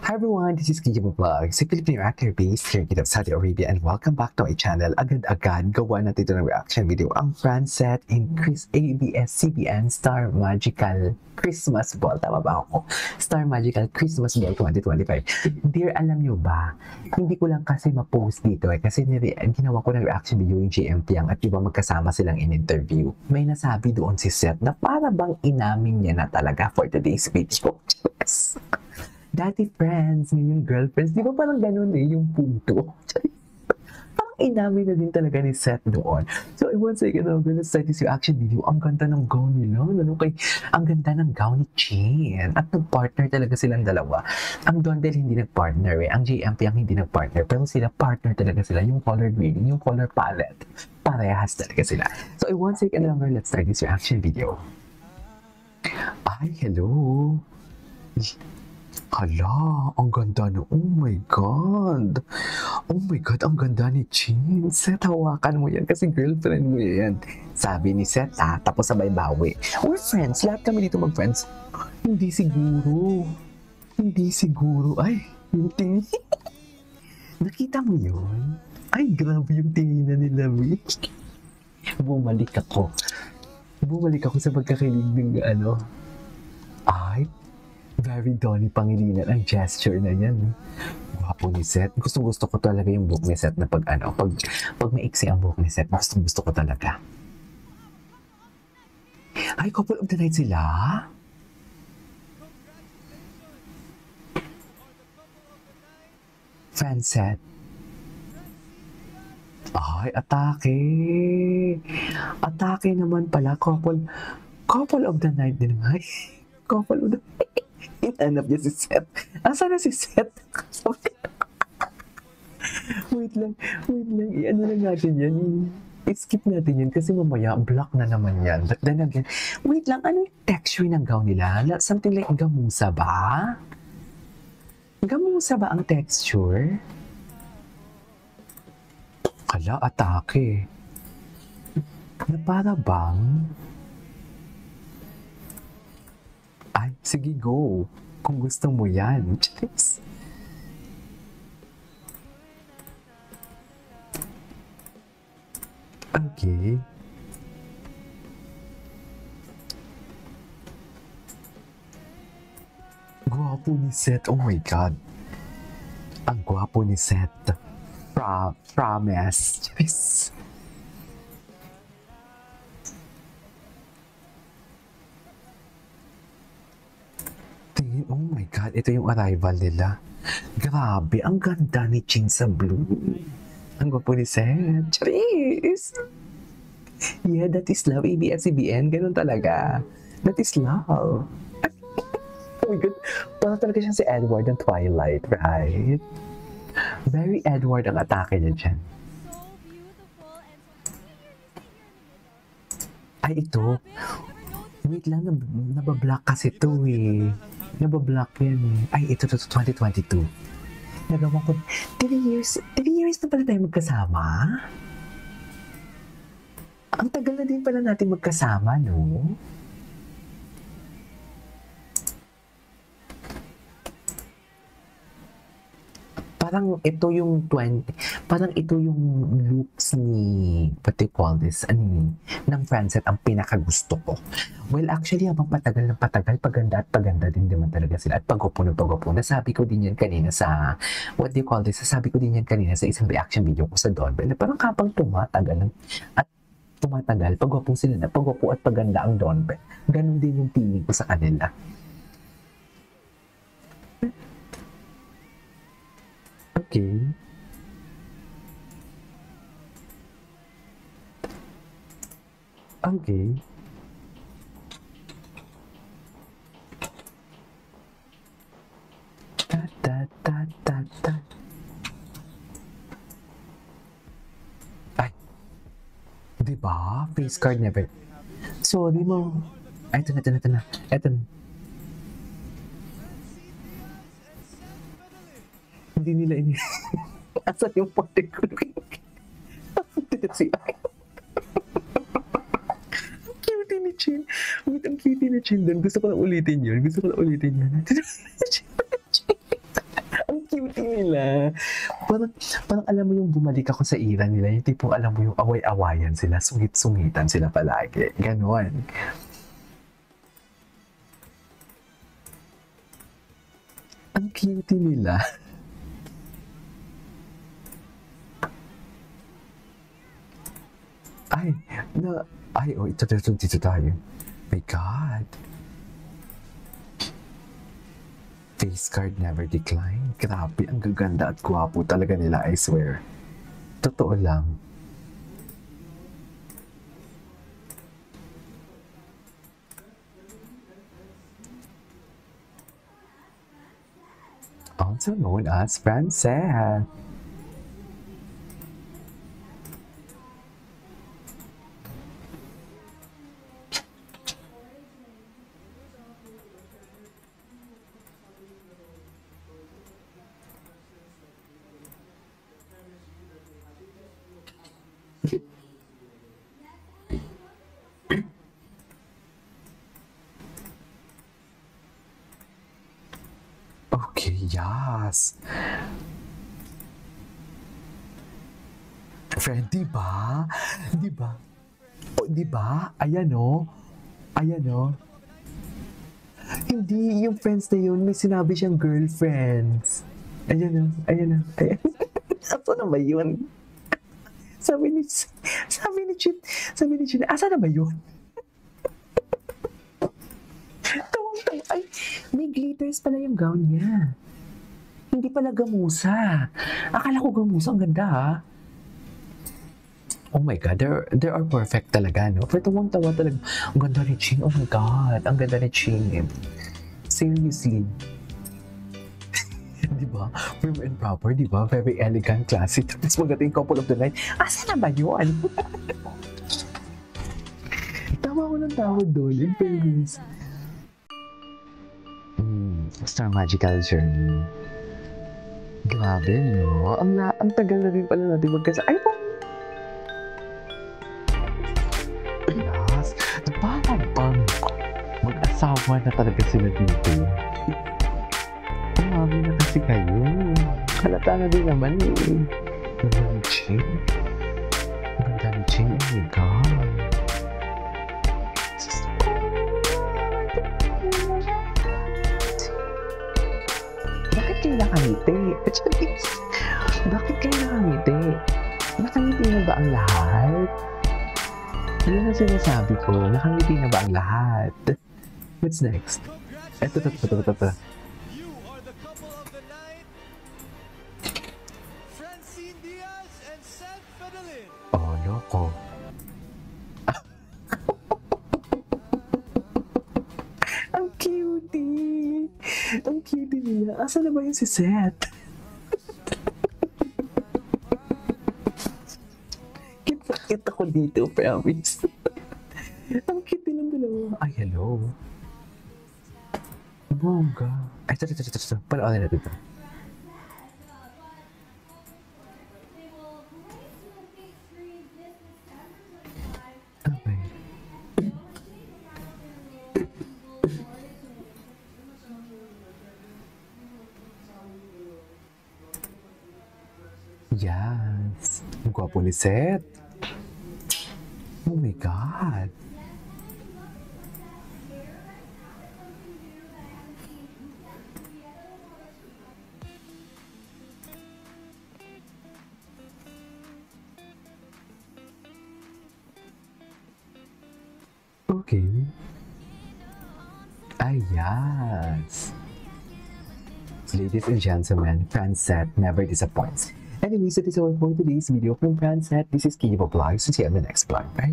Hi everyone, this is Kijimo Vlog, si Filipino actor based here in Saudi Arabia, and welcome back to my channel. Agad-agad, gawa natin ito ng reaction video. Ang Francet in Chris ABS-CBN Star Magical Christmas Ball. Tama ba ako? Star Magical Christmas Ball 2025. Dear, alam nyo ba, hindi ko lang kasi ma-post dito kasi ginawa ko ng reaction video yung JM Piang at diba magkasama silang in-interview. May nasabi doon si Seth na para bang inamin niya na talaga for today's video. Yes. Dati friends, ngayon girlfriends. Di ba parang ganun yung punto? Parang inamin na din talaga ni Seth doon. So, once again, I'm gonna start this reaction video. Ang ganda ng gown nila. Ang ganda ng gown ni Chin. At nag-partner talaga silang dalawa. Ang Dondel hindi nag-partner Ang JMP ang hindi nag-partner. Pero sila, partner talaga sila. Yung color grading, yung color palette. Parehas talaga sila. So, once again, let's start this reaction video. Ay, hello. Hala, ang ganda no. Oh my God. Oh my God, ang ganda ni Chin. Seth, hawakan mo yan kasi girlfriend mo yan. Sabi ni Seth, tapos sabay bawi. We're friends. Lahat kami dito mag-friends. Hindi siguro. Hindi siguro. Ay, yung tingin. Nakita mo yun? Ay, grabe yung tinginan nila, bitch. Bumalik ako sa pagkakilig ng Ay, very Donnie Pangilinan ang gesture na yan. Gwapo ni Seth. Gusto ko talaga yung book ni Seth na pag maiksi ang book ni Seth. Gusto ko talaga. Ay, couple of the night sila? Francet. Ay, atake. Atake naman pala. Couple of the night din. Ay, couple of the night. Hinanap niya si Seth. Asa na si Seth? Wait lang. I-ano lang natin yan. I-skip natin yan kasi mamaya block na naman yan. But then again, wait lang. Ano yung texture ng gown nila? Something like gamusa ba? Gamusa ba ang texture? Kala, atake. Na para bang... Ay, sige, go. Kung gusto mo yan. Cheers. Okay. Gwapo ni Seth. Oh my God. Ang gwapo ni Seth. Promise. Cheers. Oh my God, ito yung arrival nila. Grabe, ang ganda ni Ching sa blue. Ang gwapo ni Seth. Charis! Yeah, that is love. ABS-CBN, ganun talaga. That is love. Oh my God, parang talaga siyang si Edward ng Twilight, right? Very Edward ang atake niya dyan. Ay, ito. Wait lang, nabablock kasi ito eh. Nabablock yan eh. Ay, ito 2022. Nagawa ko, 3 years na pala tayo magkasama? Ang tagal na din pala natin magkasama, no? Parang ito yung looks ni, what do you call this, ng Francet ang pinakagusto ko. Well, actually, habang patagal paganda din naman talaga sila. At pagwapo. Nasabi ko din yan kanina sa, what do you call this, sabi ko din yan kanina sa isang reaction video ko sa Donbell, na parang kapag tumatagal, pagwapo sila na, pagwapo at paganda ang Donbell. Ganon din yung feeling ko sa kanila. Okay. Okay. Ta. Ay. Diba? Face card never. Sorry mo. Ay, ito na. Ito na. Hindi nila ini. Asa yung pati ko? Cute ni Chin. Wait, ang cute ni Chin doon. Gusto ko na ulitin yun. nila. Parang alam mo yung bumalik ako sa era nila, yung tipong alam mo yung away-awayan sila, sungit-sungitan sila palagi. Ganon. Ang cute nila. Ito tayo. My God. Face card never decline. Grabe, ang gaganda at gwapo talaga nila, I swear. Totoo lang. Also known as Francette. Okay, yes. Friend, di ba? Di ba? O, di ba? Ayan o. Ayan o. Hindi, yung friends na yun, may sinabi siyang girlfriends. Ayan o. Ayan o. Ayan. Asa na ba yun? Sabi ni Chin, asa na ba yun? Tawang-tawa. Ay, may glitters pala yung gown niya. Hindi pala gamusa. Akala ko gamusa. Ang ganda, ha? Oh my God, they are perfect talaga, no? Pero tawang-tawa talaga. Ang ganda ni Chin. Oh my God, ang ganda ni Chin. Seriously. Di ba? Prim and proper, di ba? Very elegant, classy. Tapos magating couple of the night. Asa na ba yun? Tawa ko ng tawag doon, in fairness. Star Magical Journey. Grabe, no? Ang tagal na rin pala natin magkasa. Ay, yes. Parang mag-asawa na talaga sila dito. Umami na kasi kayo. Halata na din naman eh. Ang ganda ni Ching. Ang ganda ni Ching. Oh my God. Bakit kayo nakangiti? Bakit kayo nakangiti? Nakangiti na ba ang lahat? Ano na sinasabi ko? Nakangiti na ba ang lahat? What's next? Ito. You are the couple of the night, Francine Diaz and Seth Fidelin. Oh, loko. Ang cutie! Ang cutie nila. Asa na ba yun si Seth? Kita ko dito, promise. Ang cute nilang dalawa. Ay, hello. Bongga. Ay, ito. Panoorin natin ito. Okay. Yes. Ang gwapo ni Seth. Oh my God. Okay. Yes. Ladies and gentlemen, Francette never disappoints. Anyways, that is all for today's video from Francette. This is Kivo Vlogs. See you in the next vlog. Bye.